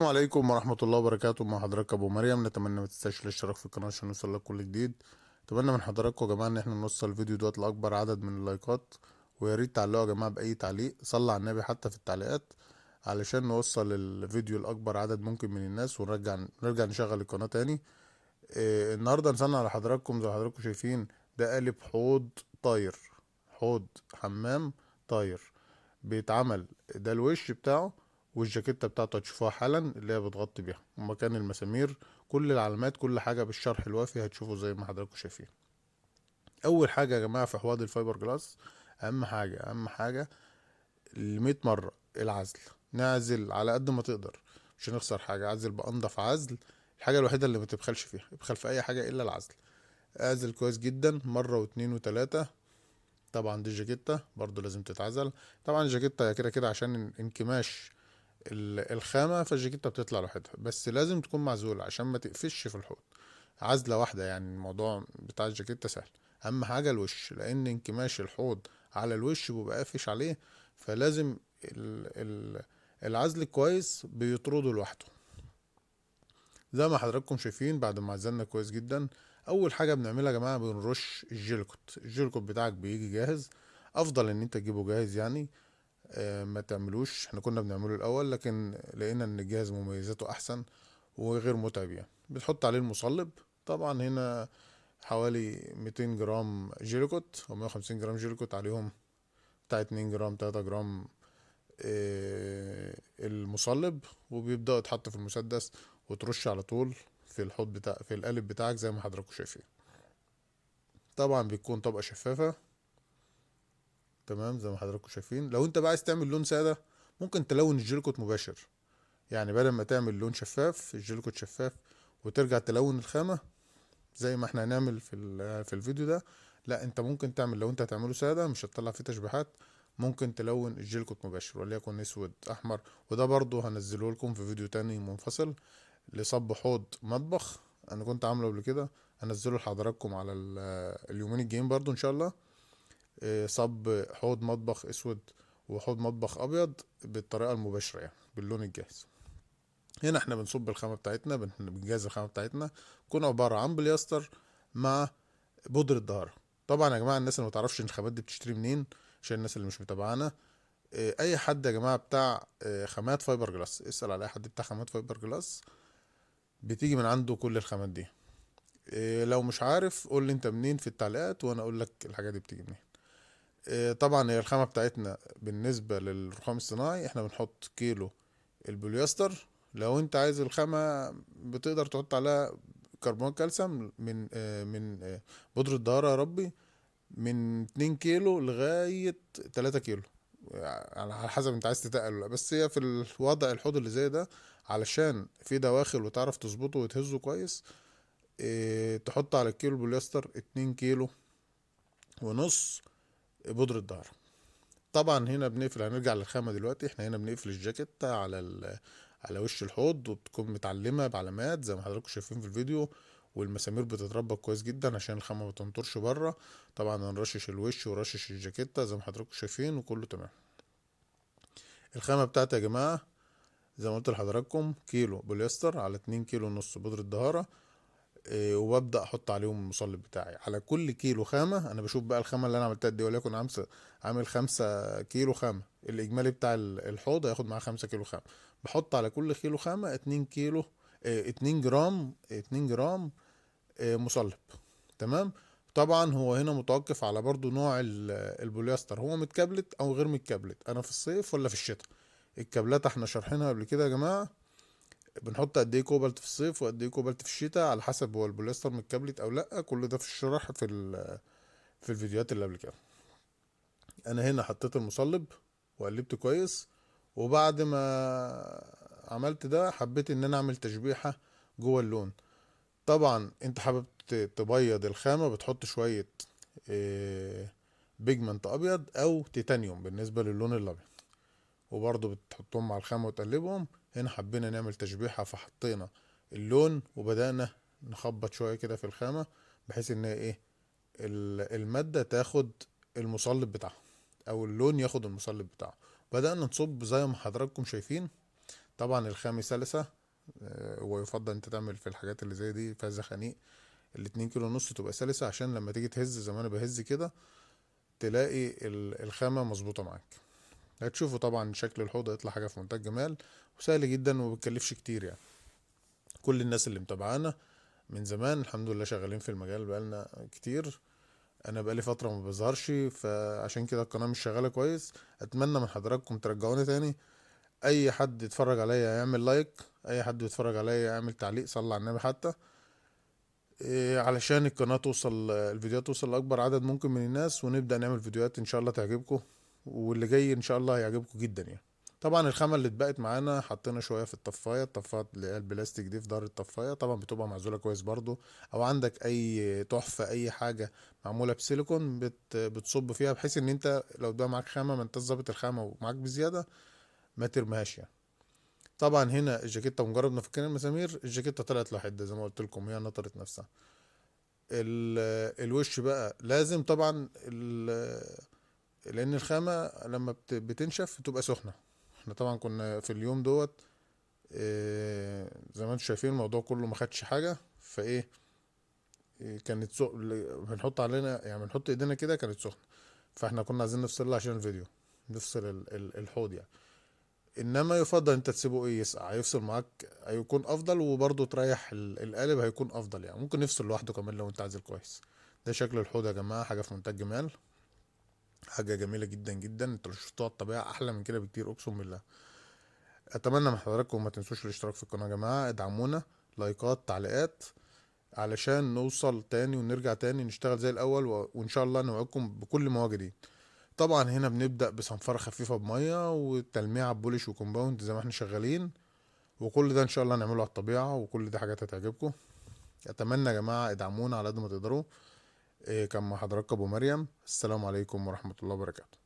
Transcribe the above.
السلام عليكم ورحمة الله وبركاته. مع حضرتك أبو مريم. نتمنى ما تنساش الاشتراك في القناة عشان يوصل لك كل جديد. أتمنى من حضراتكم يا جماعة إن احنا نوصل الفيديو دوت لأكبر عدد من اللايكات، ويا ريت تعلقوا يا جماعة بأي تعليق، صلى على النبي حتى في التعليقات، علشان نوصل الفيديو لأكبر عدد ممكن من الناس، نرجع نشغل القناة تاني. النهاردة نصنع على حضراتكم زي ما حضراتكم شايفين، ده قالب حوض طاير، حوض حمام طاير بيتعمل. ده الوش بتاعه والجاكيتة بتاعته هتشوفوها حالا اللي هي بتغطي بيها، ومكان المسامير، كل العلامات، كل حاجة بالشرح الوافي هتشوفوا زي ما حضراتكم شايفين. أول حاجة يا جماعة في حواض الفايبر جلاس، أهم حاجة 100 مرة العزل. نعزل على قد ما تقدر، مش هنخسر حاجة. عزل بأنضف عزل، الحاجة الوحيدة اللي ما تبخلش فيها، ابخل في أي حاجة إلا العزل. اعزل كويس جدا مرة واتنين وتلاتة. طبعا دي الجاكيتة برضو لازم تتعزل. طبعا الجاكيتة كده كده عشان انكماش الخامة، فالجاكيتة بتطلع لوحدها، بس لازم تكون معزولة عشان ما تقفش في الحوض. عزلة واحدة يعني، الموضوع بتاع الجاكيتة سهل. أهم حاجة الوش، لأن انكماش الحوض على الوش بيبقى قافش عليه، فلازم ال ال العزل كويس بيطرده لوحده. زي ما حضراتكم شايفين بعد ما عزلنا كويس جدا، أول حاجة بنعملها يا جماعة بنرش الجيلكوت. الجيلكوت بتاعك بيجي جاهز، أفضل إن أنت تجيبه جاهز يعني. ما تعملوش، احنا كنا بنعمله الاول لكن لقينا ان الجهاز مميزاته احسن وغير متعب يعني. بتحط عليه المصلب. طبعا هنا حوالي 200 جرام جيليكوت او 150 جرام جيليكوت عليهم بتاع 2 جرام 3 جرام المصلب، وبيبدأ يتحط في المسدس وترش على طول في الحوض في القالب بتاعك زي ما حضراتكم شايفين. طبعا بيكون طبقة شفافة، تمام زي ما حضراتكم شايفين. لو انت بقى عايز تعمل لون سادة، ممكن تلون الجيليكوت مباشر، يعني بدل ما تعمل لون شفاف الجيليكوت شفاف وترجع تلون الخامة زي ما احنا هنعمل في الفيديو ده، لا انت ممكن تعمل، لو انت هتعمله سادة مش هتطلع فيه تشبيهات، ممكن تلون الجيليكوت مباشر وليكن اسود احمر. وده برضو هنزله لكم في فيديو تاني منفصل لصب حوض مطبخ، انا كنت عامله قبل كده، هنزله لحضراتكم على اليومين الجايين برضو ان شاء الله. صب حوض مطبخ اسود وحوض مطبخ ابيض بالطريقة المباشرة يعني باللون الجاهز. هنا احنا بنصب الخامة بتاعتنا، بنجهز الخامة بتاعتنا، تكون عبارة عن بليستر مع بودرة ظهر. طبعا يا جماعة الناس اللي ما تعرفش الخامات دي بتشتري منين، عشان الناس اللي مش متابعانا، اي حد يا جماعة بتاع خامات فايبر جلاس، اسأل على اي حد بتاع خامات فايبر جلاس بتيجي من عنده كل الخامات دي. لو مش عارف قول لي انت منين في التعليقات وانا اقول لك الحاجات دي بتيجي منين. طبعا هي الخامة بتاعتنا بالنسبة للرخام الصناعي احنا بنحط كيلو البوليستر. لو انت عايز الخامة بتقدر تحط عليها كربونات كالسيوم من بودرة دهارة يا ربي، من 2 كيلو لغاية 3 كيلو، على حسب انت عايز تتقل ولا لا. بس هي في الوضع الحوض اللي زي ده، علشان في دواخل وتعرف تظبطه وتهزه كويس، تحط على الكيلو بوليستر 2 كيلو ونص بودرة دهر. طبعا هنا بنقفل، هنرجع للخامة دلوقتي. احنا هنا بنقفل الجاكيت على وش الحوض، وبتكون متعلمة بعلامات زي ما حضراتكم شايفين في الفيديو، والمسامير بتتربط كويس جدا عشان الخامة ما تنطرش بره. طبعا هنرشش الوش ورشش الجاكيتة زي ما حضراتكم شايفين وكله تمام. الخامة بتاعتي يا جماعة زي ما قلت لحضراتكم كيلو بوليستر على 2 كيلو ونص بودرة دهارة. وببدأ احط عليهم المصلب بتاعي على كل كيلو خامة. انا بشوف بقى الخامة اللي انا عملتها دي، وليكن عامل 5 كيلو خامة، الاجمالي بتاع الحوض هياخد معاه 5 كيلو خامة. بحط على كل كيلو خامة 2 كيلو، 2 جرام 2 جرام مصلب، تمام. طبعا هو هنا متوقف على برضو نوع البوليستر، هو متكبلت او غير متكبلت، انا في الصيف ولا في الشتاء. الكابلات احنا شارحينها قبل كده يا جماعة، بنحط قد ايه كوبالت في الصيف وقد ايه كوبالت في الشتاء على حسب هو البوليستر متكبلت او لا. كل ده في الشرح في الفيديوهات اللي قبل كده. انا هنا حطيت المصلب وقلبت كويس، وبعد ما عملت ده حبيت ان انا اعمل تشبيحة جوه اللون. طبعا انت حابب تبيض الخامة، بتحط شوية بيجمنت ابيض او تيتانيوم بالنسبة للون الابيض، وبرضه بتحطهم مع الخامة وتقلبهم. هنا حبينا نعمل تشبيحة فحطينا اللون وبدأنا نخبط شوية كده في الخامة، بحيث ان ايه المادة تاخد المصلب بتاعها او اللون ياخد المصلب بتاعه. بدأنا نصب زي ما حضراتكم شايفين. طبعا الخامة سلسة. ويفضل انت تعمل في الحاجات اللي زي دي فيها زخانيق ال2 كيلو ونص تبقى سلسة، عشان لما تيجي تهز زي ما انا بهز كده تلاقي الخامة مظبوطة معاك. هتشوفوا طبعا شكل الحوض هيطلع حاجة في منتهى الجمال، وسهل جدا ومبيكلفش كتير يعني. كل الناس اللي متابعانا من زمان الحمد لله شغالين في المجال بقالنا كتير. انا بقالي فترة ما بظهرش، فعشان كده القناة مش شغالة كويس. اتمنى من حضراتكم ترجعوني تاني. اي حد يتفرج عليا يعمل لايك، اي حد يتفرج عليا يعمل تعليق، صلى على النبي حتى. علشان القناة توصل، الفيديوهات توصل لأكبر عدد ممكن من الناس، ونبدأ نعمل فيديوهات إن شاء الله تعجبكم. واللي جاي إن شاء الله هيعجبكم جدا يعني. طبعا الخامة اللي اتبقت معانا حطينا شوية في الطفاية اللي هي البلاستيك دي في ظهر الطفاية، طبعا بتبقى معزولة كويس برضو. أو عندك أي تحفة أي حاجة معمولة بسيليكون بتصب فيها، بحيث إن أنت لو ده معاك خامة ما أنت ظابط الخامة ومعاك بزيادة ما ترميهاش يعني. طبعا هنا الجاكيتة مجرد ما فكينا المسامير الجاكيتة طلعت لوحدها زي ما قلت لكم، هي نطرت نفسها. الوش بقى لازم طبعا لان الخامة لما بتنشف بتبقى سخنة. احنا طبعا كنا في اليوم دوت، زي ما انتم شايفين الموضوع كله ما خدش حاجة فايه. كانت بنحط علينا يعني بنحط ايدينا كده كانت سخنة. فاحنا كنا عايزين نفصلها عشان الفيديو، نفصل الحوض يعني. انما يفضل انت تسيبه يسقع يفصل معاك هيكون افضل، وبرضه تريح القالب هيكون افضل يعني. ممكن يفصل لوحده كمان لو انت عايز كويس. ده شكل الحوض يا جماعة، حاجة في منتهى الجمال، حاجة جميلة جدا جدا. انتوا لو شفتوها على الطبيعة احلى من كده بكتير اقسم بالله. اتمنى من حضراتكم ما تنسوش الاشتراك في القناة يا جماعة، ادعمونا لايكات تعليقات علشان نوصل تاني ونرجع تاني نشتغل زي الاول، وان شاء الله نوعدكم بكل ما هو جديد. طبعا هنا بنبدأ بصنفرة خفيفة بمية وتلميع بولش وكومباوند زي ما احنا شغالين. وكل ده ان شاء الله نعمله على الطبيعة، وكل دي حاجات هتعجبكم. اتمنى يا جماعة ادعمونا على قد ما تقدروا. كان مع حضراتكم ابو مريم، السلام عليكم ورحمة الله وبركاته.